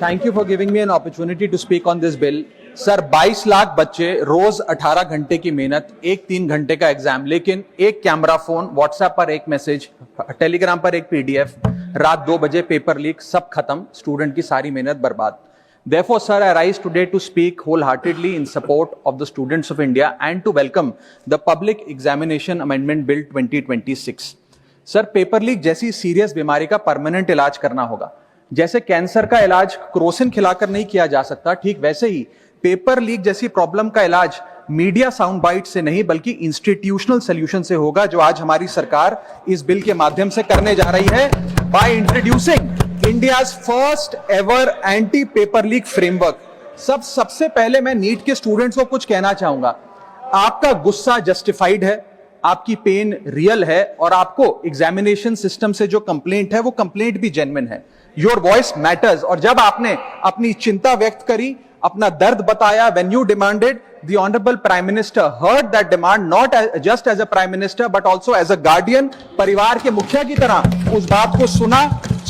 Thank you for giving me an opportunity to speak on this bill. Sir 22 lakh बच्चे, रोज 18 घंटे की मेहनत, एक 3 घंटे का एग्जाम, लेकिन एक कैमरा फोन, व्हाट्सएप पर एक मैसेज, टेलीग्राम पर एक पीडीएफ, रात 2 बजे पेपर लीक, सब खत्म, स्टूडेंट की सारी मेहनत बर्बाद. Therefore, sir, I rise today to speak wholeheartedly in support of the students of India and to welcome the Public Examination Amendment Bill 2026. Sir, paper leak जैसी सीरियस बीमारी का परमानेंट इलाज करना होगा. जैसे कैंसर का इलाज क्रोसिन खिलाकर नहीं किया जा सकता, ठीक वैसे ही पेपर लीक जैसी प्रॉब्लम का इलाज मीडिया साउंड बाइट से नहीं बल्कि इंस्टीट्यूशनल सॉल्यूशन से होगा, जो आज हमारी सरकार इस बिल के माध्यम से करने जा रही है by introducing India's first ever anti paper leak framework. सबसे पहले मैं नीट के स्टूडेंट्स को कुछ कहना चाहूंगा. आपका गुस्सा जस्टिफाइड है, आपकी पेन रियल है, और आपको एग्जामिनेशन सिस्टम से जो कंप्लेंट है वो कंप्लेंट भी जेन्युइन है. Your voice matters. और जब आपने अपनी चिंता व्यक्त करी, अपना दर्द बताया, when you demanded, the honorable prime minister heard that demand, not just as a prime minister but also as a guardian, परिवार के मुखिया की तरह उस बात को सुना.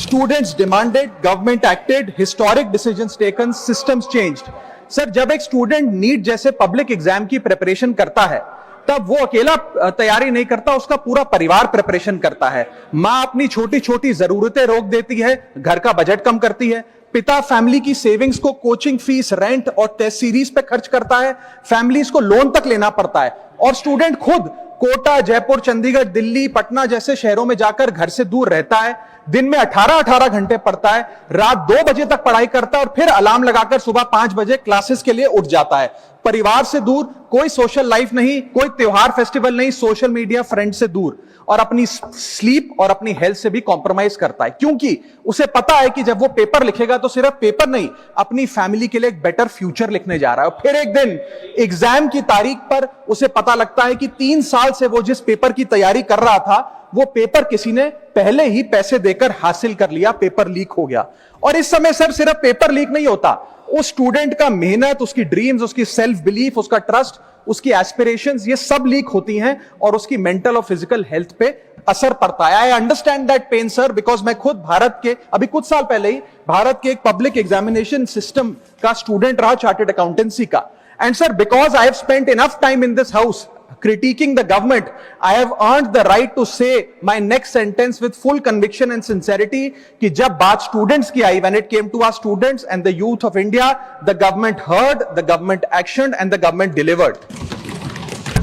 Students demanded, government acted, historic decisions taken, systems changed. Sir, जब एक स्टूडेंट नीट जैसे पब्लिक एग्जाम की प्रिपरेशन करता है, तब वो अकेला तैयारी नहीं करता, उसका पूरा परिवार प्रिपरेशन करता है. मां अपनी छोटी छोटी जरूरतें रोक देती है, घर का बजट कम करती है. पिता फैमिली की सेविंग्स को कोचिंग फीस, रेंट और टेस्ट सीरीज पे खर्च करता है. फैमिलीज को लोन तक लेना पड़ता है. और स्टूडेंट खुद कोटा, जयपुर, चंडीगढ़, दिल्ली, पटना जैसे शहरों में जाकर घर से दूर रहता है. दिन में 18 घंटे पढ़ता है, रात 2 बजे तक पढ़ाई करता है और फिर अलार्म लगाकर सुबह 5 बजे क्लासेस के लिए उठ जाता है. परिवार से दूर, कोई सोशल लाइफ नहीं, कोई त्योहार फेस्टिवल नहीं, सोशल मीडिया, फ्रेंड से दूर, और अपनी स्लीप और अपनी हेल्थ से भी कॉम्प्रोमाइज करता है, क्योंकि उसे पता है कि जब वो पेपर लिखेगा तो सिर्फ पेपर नहीं, अपनी फैमिली के लिए एक बेटर फ्यूचर लिखने जा रहा है. और फिर एक दिन एग्जाम की तारीख पर उसे पता लगता है कि 3 साल से वो जिस पेपर की तैयारी कर रहा था, वो पेपर किसी ने पहले ही पैसे देकर हासिल कर लिया, पेपर लीक हो गया. और इस समय सर सिर्फ पेपर लीक नहीं होता, उस स्टूडेंट का मेहनत, उसकी ड्रीम्स, उसकी सेल्फ बिलीफ, उसका ट्रस्ट, उसकी एस्पिरेशंस, ये सब लीक होती हैं और उसकी मेंटल और फिजिकल हेल्थ पे असर पड़ता है. I understand that pain sir, because मैं खुद भारत के अभी कुछ साल पहले ही भारत के एक पब्लिक एग्जामिनेशन सिस्टम का स्टूडेंट रहा, चार्टर्ड अकाउंटेंसी का. And sir, because I have spent enough time in this house critiquing the government, I have earned the right to say my next sentence with full conviction and sincerity कि जब बात students की आई, when it came to our students and the youth of India, the government heard, the government actioned and the government delivered.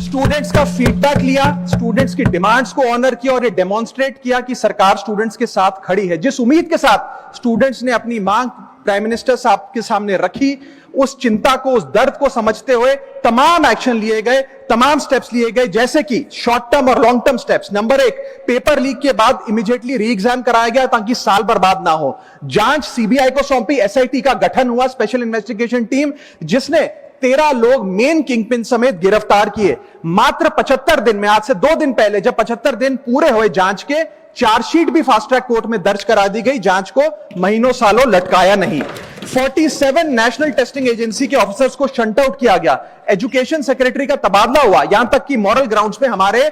Students का feedback लिया, students की demands को honour किया और ये डेमोन्स्ट्रेट किया कि सरकार स्टूडेंट्स के साथ खड़ी है. जिस उम्मीद के साथ स्टूडेंट्स ने अपनी मांग प्राइम मिनिस्टर साहब के सामने रखी, उस चिंता को, उस दर्द को समझते हुए तमाम एक्शन लिए गए, तमाम स्टेप्स लिए गए, जैसे कि शॉर्ट टर्म और long term steps. Number 1, paper leak के बाद इमीडिएटली री एग्जाम कराया गया ताकि साल बर्बाद ना हो. जांच सीबीआई को सौंपी, एसआईटी का गठन हुआ, स्पेशल इन्वेस्टिगेशन टीम, जिसने 13 लोग मेन किंगपिन समेत गिरफ्तार किए. मात्र 75 दिन में, आज से 2 दिन पहले जब 75 दिन पूरे हुए जांच के, चार्जशीट भी फास्ट ट्रैक कोर्ट में दर्ज करा दी गई. जांच को महीनों सालों लटकाया नहीं. 47 नेशनल टेस्टिंग एजेंसी के ऑफिसर्स को शंट आउट किया गया. एजुकेशन सेक्रेटरी का तबादला हुआ, यहां तक कि मॉरल ग्राउंड्स पे हमारे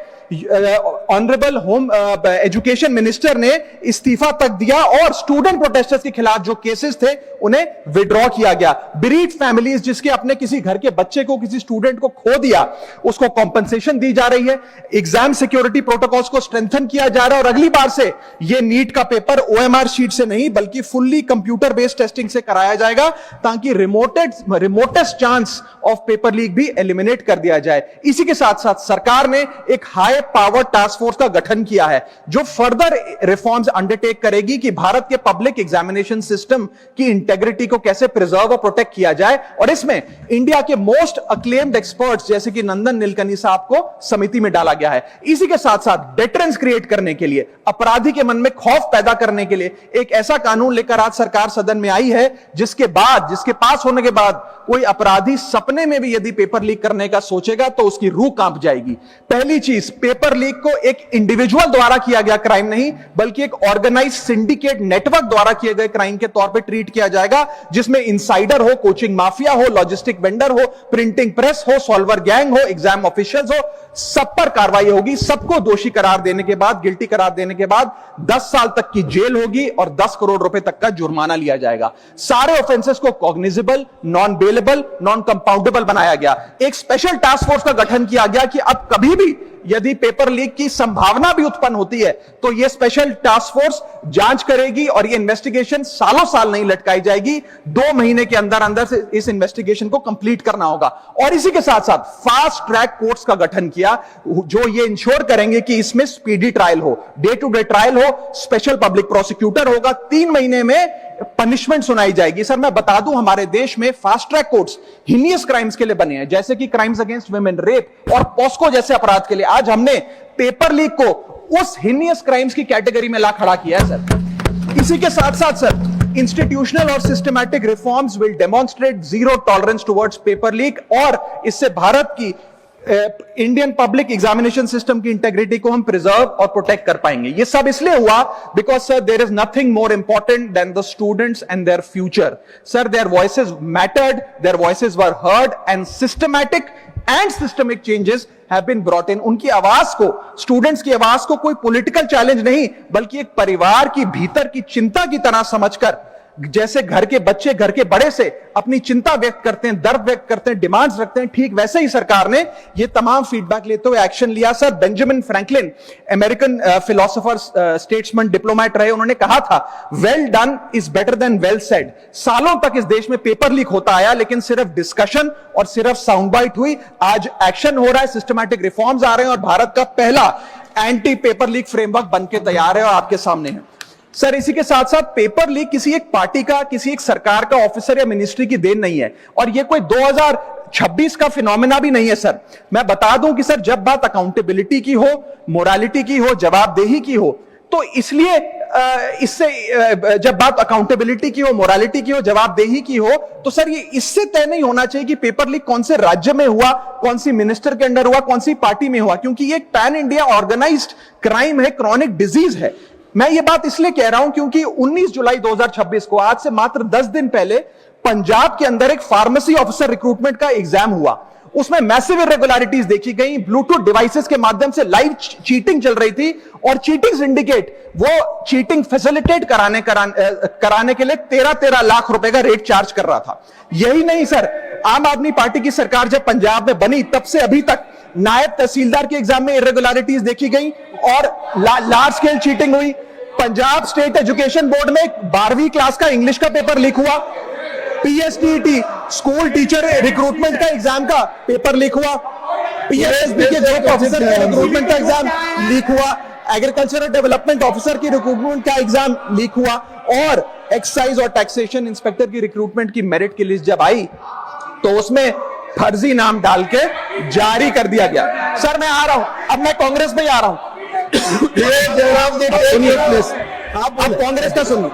ऑनरेबल होम एजुकेशन मिनिस्टर ने इस्तीफा तक दिया और स्टूडेंट प्रोटेस्टर्स के खिलाफ जो केसेस थे उन्हें विड्रॉ किया गया. बीरीड फैमिलीज, जिसके अपने किसी घर के बच्चे को, किसी स्टूडेंट को खो दिया, उसको कॉम्पनसेशन दी जा रही है. एग्जाम सिक्योरिटी प्रोटोकॉल्स को स्ट्रेंथन किया जा रहा है और अगली बार से यह नीट का पेपर ओएमआर शीट से नहीं बल्कि फुल्ली कंप्यूटर बेस्ड टेस्टिंग से कराया जाएगा, ताकि remotest chance of paper leak भी एलिमिनेट कर दिया जाए. इसी के साथ साथ सरकार ने एक हाई पावर टास्क फोर्स का गठन किया है, जो फर्दर रिफॉर्म्स अंडरटेक करेगी कि भारत के पब्लिक एग्जामिनेशन सिस्टम की इंटेग्रिटी को कैसे प्रिजर्व और प्रोटेक्ट किया जाए. और इसमें इंडिया के मोस्ट अक्लेम्ड एक्सपर्ट्स जैसे कि नंदन नीलकनी साहब को समिति में डाला गया है. इसी के साथ साथ डेटरेंस क्रिएट करने के लिए, अपराधी के मन में खौफ पैदा करने के लिए एक ऐसा कानून लेकर आज सरकार सदन में आई है, जिसके पास होने के बाद कोई अपराधी सपने में भी यदि पेपर लीक करने का सोचेगा तो उसकी रूह कांप जाएगी. पहली चीज, पेपर लीक को एक इंडिविजुअल द्वारा किया गया क्राइम नहीं बल्कि एक ऑर्गेनाइज्ड सिंडिकेट नेटवर्क द्वारा किए गए क्राइम के तौर पे ट्रीट किया जाएगा, जिसमें इनसाइडर हो, कोचिंग माफिया हो, लॉजिस्टिक वेंडर हो, प्रिंटिंग प्रेस हो, सॉल्वर गैंग हो, एग्जाम ऑफिशियल्स हो, सब पर कार्रवाई होगी. सबको दोषी करार देने के बाद, गिल्टी करार देने के बाद 10 साल तक की जेल होगी और 10 करोड़ रुपए तक का जुर्माना लिया जाएगा. सारे ऑफेंसेस को cognizable, non bailable, non compoundable बनाया गया। एक स्पेशल टास्क फोर्स का गठन किया गया कि अब कभी भी यदि पेपर लीक की संभावना भी उत्पन्न होती है तो यह स्पेशल टास्क फोर्स जांच करेगी और यह इन्वेस्टिगेशन सालों साल नहीं लटकाई जाएगी, 2 महीने के अंदर अंदर से इस इन्वेस्टिगेशन को कंप्लीट करना होगा। और इसी के साथ साथ फास्ट ट्रैक कोर्ट्स का गठन किया जो यह इंश्योर करेंगे कि इसमें स्पीडी ट्रायल हो, डे टू डे ट्रायल हो, स्पेशल पब्लिक प्रोसिक्यूटर होगा, 3 महीने में पनिशमेंट सुनाई जाएगी। सर मैं बता दूं, हमारे देश में fast track courts heinous crimes के लिए बने हैं, जैसे कि क्राइम्स अगेंस्ट वुमेन, रेप और पॉस्को जैसे अपराध के लिए। आज हमने पेपर लीक को उस हिनियस क्राइम्स की कैटेगरी में ला खड़ा किया है सर। इसी के साथ साथ सर, इंस्टीट्यूशनल और systematic reforms will demonstrate zero tolerance towards paper leak, और इससे भारत की इंडियन पब्लिक एग्जामिनेशन सिस्टम की इंटेग्रिटी को हम प्रिजर्व और प्रोटेक्ट कर पाएंगे। ये सब इसलिए हुआ because sir there is nothing more important than the students and their future. Sir their voices mattered, their voices were heard and systematic and systemic changes have been brought in. उनकी आवाज को, students की आवाज को कोई political challenge नहीं बल्कि एक परिवार की भीतर की चिंता की तरह समझकर, जैसे घर के बच्चे घर के बड़े से अपनी चिंता व्यक्त करते हैं, दर्द व्यक्त करते हैं, डिमांड्स रखते हैं, ठीक वैसे ही सरकार ने ये तमाम फीडबैक लेते हुए एक्शन लिया। Sir Benjamin Franklin, American philosopher, statesman, diplomat रहे, उन्होंने कहा था well done is better than well said. सालों तक इस देश में पेपर लीक होता आया लेकिन सिर्फ डिस्कशन और सिर्फ साउंड बाइट हुई। आज एक्शन हो रहा है, सिस्टमैटिक रिफॉर्म्स आ रहे हैं और भारत का पहला एंटी पेपर लीक फ्रेमवर्क बनके तैयार है और आपके सामने है। सर इसी के साथ साथ पेपर लीक किसी एक पार्टी का, किसी एक सरकार का ऑफिसर या मिनिस्ट्री की देन नहीं है और यह कोई 2026 का फिनोमेना भी नहीं है। सर मैं बता दूं कि सर जब बात अकाउंटेबिलिटी की हो, मोरालिटी की हो, जवाबदेही की हो, तो इसलिए इससे जब बात अकाउंटेबिलिटी की हो, मोरालिटी की हो, जवाबदेही की हो, तो सर ये इससे तय नहीं होना चाहिए कि पेपर लीक कौन से राज्य में हुआ, कौन सी मिनिस्टर के अंडर हुआ, कौन सी पार्टी में हुआ, क्योंकि ये एक पैन इंडिया ऑर्गेनाइज्ड क्राइम है, क्रॉनिक डिजीज है। मैं ये बात इसलिए कह रहा हूं क्योंकि 19 जुलाई 2026 को, आज से मात्र 10 दिन पहले, पंजाब के अंदर एक फार्मेसी ऑफिसर रिक्रूटमेंट का एग्जाम हुआ। उसमें मैसिव इरेगुलरिटीज देखी गई, ब्लूटूथ डिवाइसेस के माध्यम से लाइव चीटिंग चल रही थी और चीटिंग सिंडिकेट वो चीटिंग फैसिलिटेट कराने के लिए 13 लाख रुपए का रेट चार्ज कर रहा था। यही नहीं सर, आम आदमी पार्टी की सरकार जब पंजाब में बनी तब से अभी तक नायब तहसीलदार के एग्जाम में इरेगुलरिटीज देखी गई और लार्ज स्केल चीटिंग हुई। पंजाब स्टेट एजुकेशन बोर्ड में 12वीं क्लास का इंग्लिश का पेपर लीक हुआ, पीएसटीटी स्कूल टीचर रिक्रूटमेंट का एग्जाम का पेपर लीक हुआ, पीएसएसबी के ग्रुप ऑफिसर का रिक्रूटमेंट का एग्जाम लीक हुआ, एग्रीकल्चरल डेवलपमेंट ऑफिसर की रिक्रूटमेंट का एग्जाम लीक हुआ और एक्साइज और टैक्सेशन इंस्पेक्टर की रिक्रूटमेंट की मेरिट की लिस्ट जब आई तो उसमें फर्जी नाम डाल के जारी कर दिया गया। सर मैं आ रहा हूं, अब मैं कांग्रेस में ही आ रहा हूं। आप कांग्रेस का सुनिए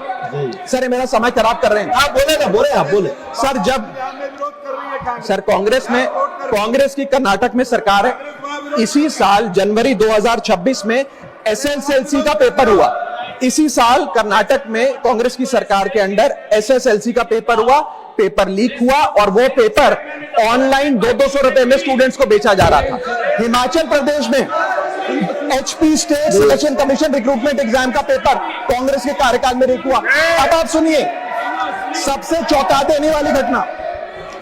सर, ये मेरा समय खराब कर रहे हैं। आप बोले ना, बोले आप बोले। सर जब सर कांग्रेस की कर्नाटक में सरकार है, इसी साल जनवरी 2026 में एसएसएलसी का पेपर हुआ। इसी साल कर्नाटक में कांग्रेस की सरकार के अंडर एसएसएलसी का पेपर हुआ, पेपर लीक हुआ और वो पेपर ऑनलाइन 200 रुपए में स्टूडेंट्स को बेचा जा रहा था। हिमाचल प्रदेश में HP state selection commission recruitment exam का पेपर कांग्रेस के कार्यकाल में लीक हुआ। अब आप सुनिए सबसे चौंका देने वाली घटना,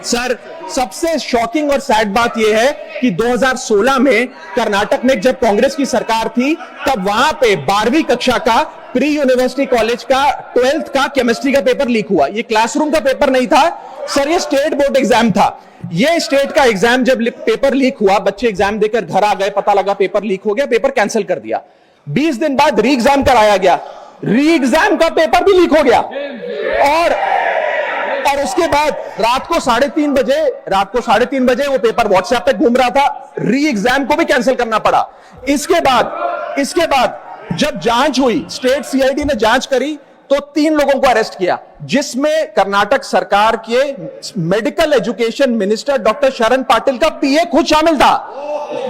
सर सबसे शॉकिंग और सैड बात यह है कि 2016 में कर्नाटक में जब कांग्रेस की सरकार थी तब वहां पे 12वीं कक्षा का प्री यूनिवर्सिटी कॉलेज का 12th का केमिस्ट्री का पेपर लीक हुआ। ये क्लासरूम का पेपर नहीं था सर, ये स्टेट बोर्ड एग्जाम था। ये स्टेट का एग्जाम जब पेपर लीक हुआ, बच्चे एग्जाम देकर घर आ गए, पता लगा पेपर लीक हो गया, पेपर कैंसिल कर दिया। 20 दिन बाद री एग्जाम कराया गया, री एग्जाम का पेपर भी लीक हो गया और उसके बाद रात को 3:30 बजे वो पेपर व्हाट्सएप पे घूम रहा था, री एग्जाम को भी कैंसिल करना पड़ा। इसके बाद जब जांच हुई, स्टेट सीआईडी ने जांच करी तो 3 लोगों को अरेस्ट किया, जिसमें कर्नाटक सरकार के मेडिकल एजुकेशन मिनिस्टर डॉक्टर शरण पाटिल का पीए खुद शामिल था।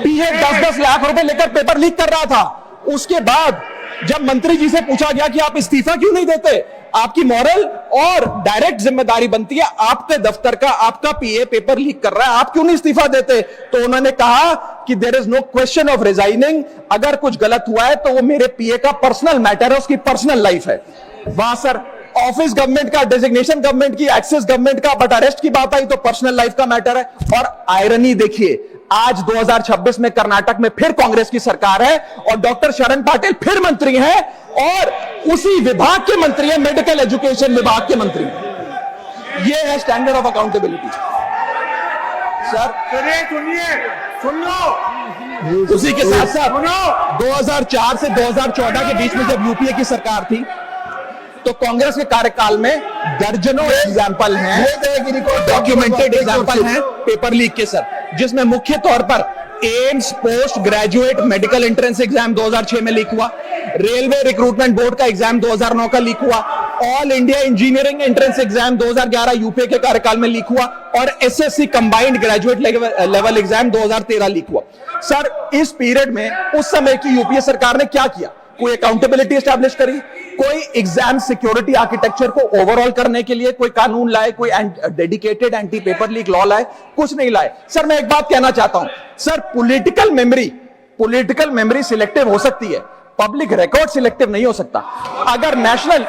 पीए 10-10 लाख रुपए लेकर पेपर लीक कर रहा था। उसके बाद जब मंत्री जी से पूछा गया कि आप इस्तीफा क्यों नहीं देते, आपकी मॉरल और डायरेक्ट जिम्मेदारी बनती है, आपके दफ्तर का आपका पीए पेपर लीक कर रहा है, आप क्यों नहीं इस्तीफा देते, तो उन्होंने कहा कि there is no question of resigning, अगर कुछ गलत हुआ है तो वो मेरे पीए का पर्सनल मैटर है, उसकी पर्सनल लाइफ है। वहां सर ऑफिस गवर्नमेंट का, डेजिग्नेशन गवर्नमेंट की, एक्सेस गवर्नमेंट का, बट अरेस्ट की बात आई तो पर्सनल लाइफ का मैटर है। और आयरनी देखिए, आज 2026 में कर्नाटक में फिर कांग्रेस की सरकार है और डॉक्टर शरण पाटिल फिर मंत्री हैं और उसी विभाग के मंत्री हैं, मेडिकल एजुकेशन विभाग के मंत्री हैं। ये है स्टैंडर्ड ऑफ अकाउंटेबिलिटी। सर सुन लो, उसी के साथ साथ 2004 से 2014 के बीच में जब यूपीए की सरकार थी तो कांग्रेस के कार्यकाल में दर्जनों एग्जाम्पल हैं, डॉक्यूमेंटेड एग्जाम्पल हैं पेपर लीक के सर, जिसमें मुख्य तौर पर AIIMS post graduate medical entrance exam 2006 में लीक हुआ, रेलवे रिक्रूटमेंट बोर्ड का एग्जाम 2009 का लीक हुआ, all India engineering entrance exam 2011 UPA के कार्यकाल में लीक हुआ और SSC combined graduate level exam 2013 leak हुआ। सर इस पीरियड में उस समय की यूपीए सरकार ने क्या किया? कोई अकाउंटेबिलिटी एस्टैब्लिश करी, कोई एग्जाम सिक्योरिटी आर्किटेक्चर को ओवरऑल करने के लिए कोई कानून लाए, कोई dedicated anti paper leak law लाए? कुछ नहीं लाए। सर मैं एक बात कहना चाहता हूं, सर पॉलिटिकल मेमोरी सिलेक्टिव हो सकती है, पब्लिक रिकॉर्ड सिलेक्टिव नहीं हो सकता। अगर नेशनल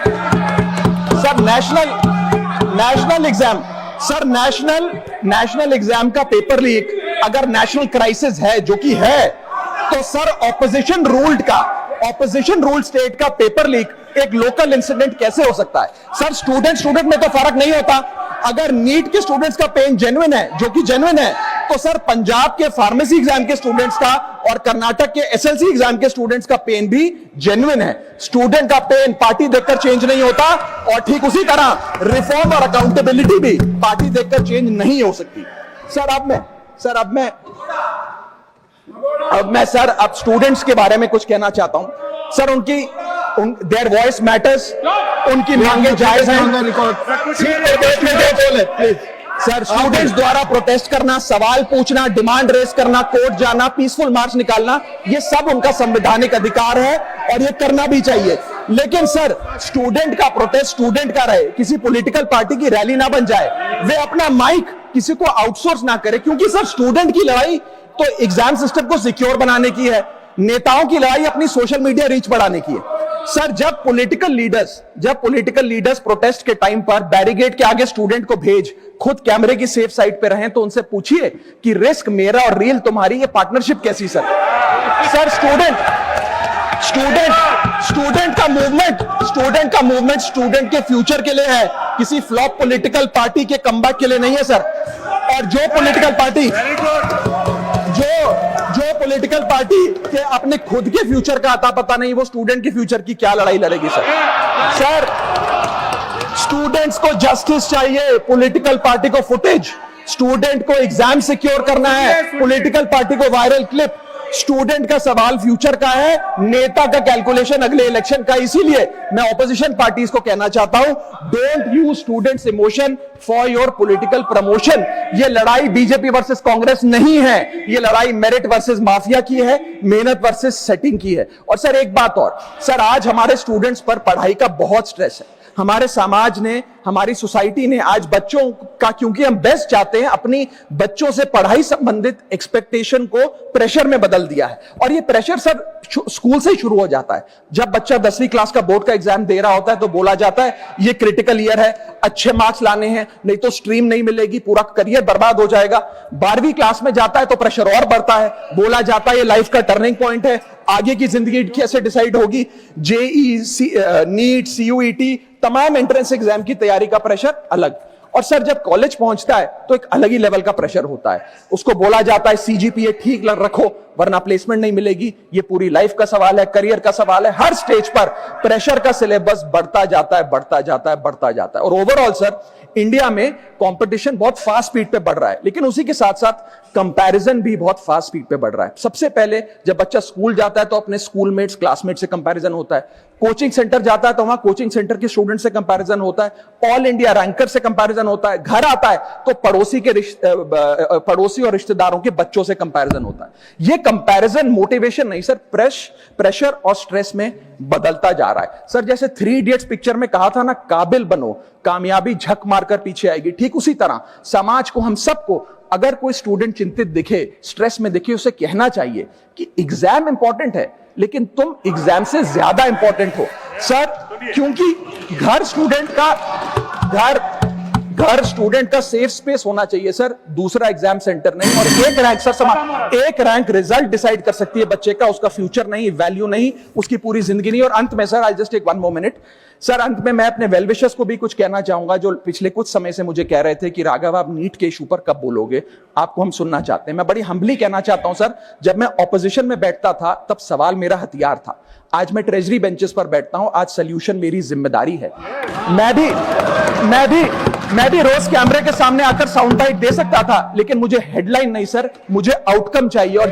एग्जाम का पेपर लीक अगर नेशनल क्राइसिस है, जो कि है, तो सर ऑपोजिशन रूल्ड स्टेट का पेपर लीक एक लोकल इंसिडेंट कैसे हो सकता है? सर स्टूडेंट में तो फर्क नहीं होता। अगर नीट के स्टूडेंट्स का पेन जेन्युइन है, जो कि जेन्युइन है, तो सर पंजाब के फार्मेसी एग्जाम के स्टूडेंट्स का और कर्नाटक के एसएलसी एग्जाम के स्टूडेंट्स का पेन भी जेन्युइन है। स्टूडेंट का पेन पार्टी देखकर चेंज नहीं होता और ठीक उसी तरह रिफॉर्म और अकाउंटेबिलिटी भी पार्टी देखकर चेंज नहीं हो सकती। अब स्टूडेंट्स के बारे में कुछ कहना चाहता हूं। सर देयर वॉइस मैटर्स, उनकी मांगे जायज हैं। सर स्टूडेंट्स द्वारा प्रोटेस्ट करना, सवाल पूछना, डिमांड रेस करना, कोर्ट जाना, पीसफुल मार्च निकालना, ये सब उनका संवैधानिक अधिकार है और ये करना भी चाहिए। लेकिन सर स्टूडेंट का प्रोटेस्ट स्टूडेंट का रहे, किसी पॉलिटिकल पार्टी की रैली ना बन जाए, वे अपना माइक किसी को आउटसोर्स ना करे, क्योंकि सर स्टूडेंट की लड़ाई तो एग्जाम सिस्टम को सिक्योर बनाने की है, नेताओं की लड़ाई अपनी सोशल मीडिया रीच बढ़ाने की है। सर जब पॉलिटिकल लीडर्स प्रोटेस्ट के टाइम पर बैरिकेड के आगे स्टूडेंट को भेज खुद कैमरे की सेफ साइड पे रहें, तो उनसे पूछिए कि रिस्क मेरा और रील तुम्हारी, ये पार्टनरशिप कैसी? सर स्टूडेंट का मूवमेंट स्टूडेंट के फ्यूचर के लिए है, किसी फ्लॉप पॉलिटिकल पार्टी के कमबैक के लिए नहीं है सर। और जो पॉलिटिकल पार्टी के अपने खुद के फ्यूचर का आता पता नहीं, वो स्टूडेंट के फ्यूचर की क्या लड़ाई लड़ेगी? सर स्टूडेंट्स को जस्टिस चाहिए, पॉलिटिकल पार्टी को फुटेज। स्टूडेंट को एग्जाम सिक्योर करना है, पॉलिटिकल पार्टी को वायरल क्लिप। स्टूडेंट का सवाल फ्यूचर का है, नेता का कैलकुलेशन अगले इलेक्शन का। इसीलिए मैं ऑपोजिशन पार्टीज को कहना चाहता हूं, don't use students emotion for your political promotion. ये लड़ाई बीजेपी वर्सेस कांग्रेस नहीं है, ये लड़ाई मेरिट वर्सेस माफिया की है, मेहनत वर्सेस सेटिंग की है। और सर एक बात और, सर आज हमारे स्टूडेंट्स पर पढ़ाई का बहुत स्ट्रेस है। हमारे समाज ने, हमारी सोसाइटी ने आज बच्चों का, क्योंकि हम बेस्ट चाहते हैं, अपनी बच्चों से पढ़ाई संबंधित एक्सपेक्टेशन को प्रेशर में बदल दिया है। और ये प्रेशर सर स्कूल से ही शुरू हो जाता है। जब बच्चा 10वीं क्लास का बोर्ड का एग्जाम दे रहा होता है तो बोला जाता है ये क्रिटिकल ईयर है, अच्छे मार्क्स लाने हैं, नहीं तो स्ट्रीम नहीं मिलेगी, पूरा करियर बर्बाद हो जाएगा। 12वीं क्लास में जाता है तो प्रेशर और बढ़ता है, बोला जाता है ये लाइफ का टर्निंग पॉइंट है, आगे की जिंदगी कैसे डिसाइड होगी। जेई, नीट, सीयूईटी, तमाम एंट्रेंस एग्जाम की तैयारी का प्रेशर अलग। और सर जब कॉलेज पहुंचता है तो एक अलग ही लेवल का प्रेशर होता है। उसको बोला जाता है सीजीपीए ठीक रखो वरना प्लेसमेंट नहीं मिलेगी। ये पूरी लाइफ का सवाल है, करियर का सवाल है। हर स्टेज पर प्रेशर का सिलेबस बढ़ता जाता है। और ओवरऑल सर इंडिया में कंपटीशन बहुत फास्ट स्पीड पे बढ़ रहा है, लेकिन उसी के साथ साथ कंपैरिजन भी बहुत फास्ट स्पीड पे बढ़ रहा है। सबसे पहले जब बच्चा स्कूल जाता है तो अपने स्कूलमेट्स, क्लासमेट से कंपैरिजन होता है। कोचिंग सेंटर जाता है तो वहां कोचिंग सेंटर के स्टूडेंट से कंपैरिजन होता है। ऑल इंडिया रैंकर से कंपैरिजन होता है। घर आता है तो पड़ोसी और रिश्तेदारों के बच्चों से कंपैरिजन होता है। ये कंपैरिजन मोटिवेशन नहीं सर, प्रेशर और स्ट्रेस में बदलता जा रहा है। सर जैसे 3 इडियट्स पिक्चर में कहा था ना, काबिल बनो, कामयाबी झक मारकर पीछे आएगी, ठीक उसी तरह समाज को, हम सबको, अगर कोई स्टूडेंट चिंतित दिखे, स्ट्रेस में दिखे, उसे कहना चाहिए कि एग्जाम इंपॉर्टेंट है लेकिन तुम एग्जाम से ज्यादा इंपॉर्टेंट हो। सर क्योंकि घर स्टूडेंट का सेफ स्पेस होना चाहिए सर, दूसरा एग्जाम सेंटर नहीं। और एक रैंक सर, एक रैंक रिजल्ट डिसाइड कर सकती है बच्चे का, उसका फ्यूचर नहीं, वैल्यू नहीं, उसकी पूरी जिंदगी नहीं। और अंत में sir, I just take 1 more minute sir, अंत में मैं अपने वेल विशर्स को भी कुछ कहना चाहूंगा, जो पिछले कुछ समय से मुझे कह रहे थे कि राघव आप नीट के इशू पर कब बोलोगे, आपको हम सुनना चाहते हैं। मैं बड़ी हम्बली कहना चाहता हूं सर, जब मैं ऑपोजिशन में बैठता था तब सवाल मेरा हथियार था, आज मैं ट्रेजरी बेंचेस पर बैठता हूं, आज सोल्यूशन मेरी जिम्मेदारी है। मैं भी रोज कैमरे के सामने आकर साउंड बाइट दे सकता था, लेकिन मुझे हेडलाइन नहीं सर, मुझे आउटकम चाहिए। और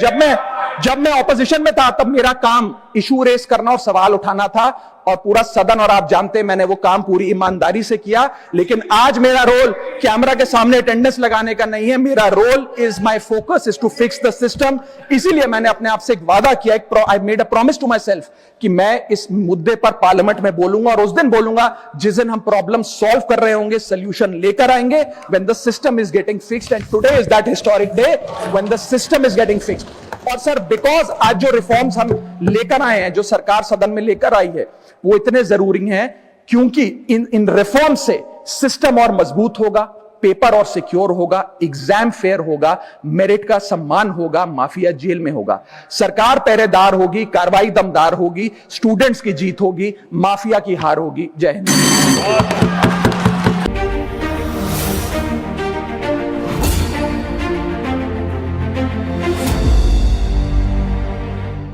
जब मैं ऑपोजिशन में था तब मेरा काम इशू रेस करना और सवाल उठाना था, और पूरा सदन और आप जानते हैं मैंने वो काम पूरी ईमानदारी से किया। लेकिन आज मेरा रोल कैमरा के सामने अटेंडेंस लगाने का नहीं है, मेरा role is my focus is to fix the system. इसीलिए मैंने अपने आप से एक वादा किया, I made a promise to myself कि मैं इस मुद्दे पर पार्लियामेंट में बोलूंगा, और उस दिन बोलूंगा जिस दिन हम प्रॉब्लम सॉल्व कर रहे होंगे, सोल्यूशन लेकर आएंगे, when the system is getting fixed. And today is that historic day when the system is getting fixed. और सर, बिकॉज आज जो रिफॉर्म्स हम लेकर आए हैं, जो सरकार सदन में लेकर आई है, वो इतने जरूरी हैं क्योंकि इन रिफॉर्म से सिस्टम और मजबूत होगा, पेपर और सिक्योर होगा, एग्जाम फेयर होगा, मेरिट का सम्मान होगा, माफिया जेल में होगा, सरकार पहरेदार होगी, कार्रवाई दमदार होगी, स्टूडेंट्स की जीत होगी, माफिया की हार होगी। जय हिंद।